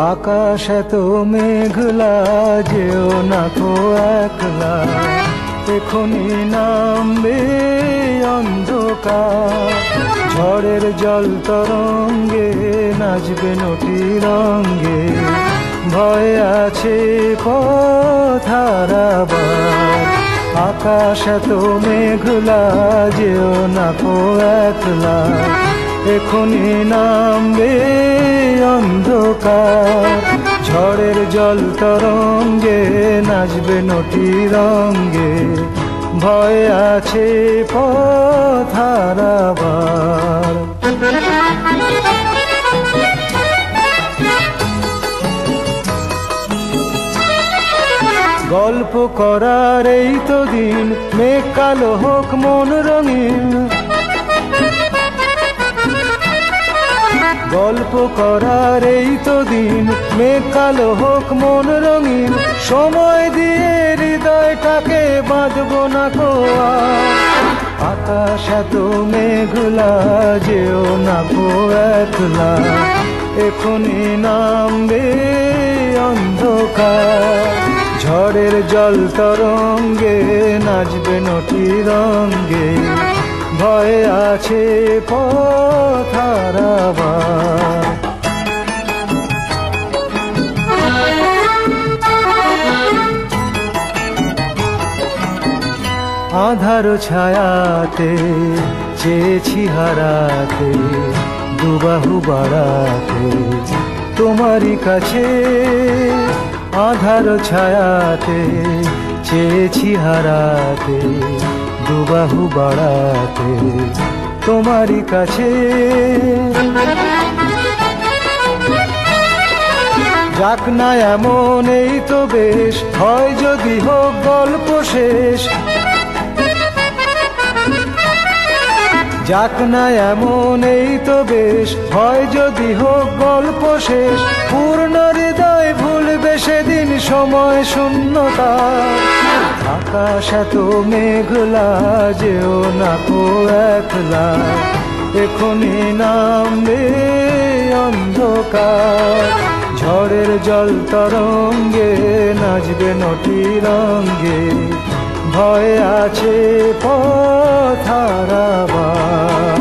আকাশ এত মেঘলা, যেও না কো একলা, এখনি নামবে অন্ধকার। ঝড়ের জল তরঙ্গে নাচবে নটি রঙ্গে, ভয় আছে কথার আবার। আকাশ এত মেঘলা, যেও না কো একলা, এখনি নামবে অন্ধকার। ঝড়ের জল তরঙ্গে নাচবে নটি রঙ্গে, ভয় আছে পথ হারাবার। গল্প করার এই তো দিন, মেঘ কালো হোক মন রঙিন। গল্প করার এই তো দিন, মেঘ কালো হোক মন রঙিন। সময় দিয়ে হৃদয়টাকে বাঁধবো না কো আর। আকাশ এত মেঘলা, যেও না কো একলা, এখনি নামবে অন্ধকার। ঝড়ের জল তরঙ্গে নাচবে নটি রঙ্গে, ভয় আছে পথ হারাবার। আধার ছায়াতে চেয়েছি হারাতে, দুবাহু বাড়াতে তোমারই কাছে। আধার ছায়াতে চেয়েছি হারাতে, দুবাহু বাড়াতে তোমারই কাছে। যাক না এমন এই তো বেশ, হয় যদি হোক গল্প শেষ। যাক না এমন এই তো বেশ, হয় যদি হোক গল্প শেষ। পূর্ণ হৃদয় ভুলবে সেদিন সময় শূন্যতা। আকাশ এত মেঘলা, যেও না কো একলা, এখনি নামবে অন্ধকার। ঝড়ের জল তরঙ্গে নাচবে নটি রঙ্গে, ভয় আছে পথ হারাবার।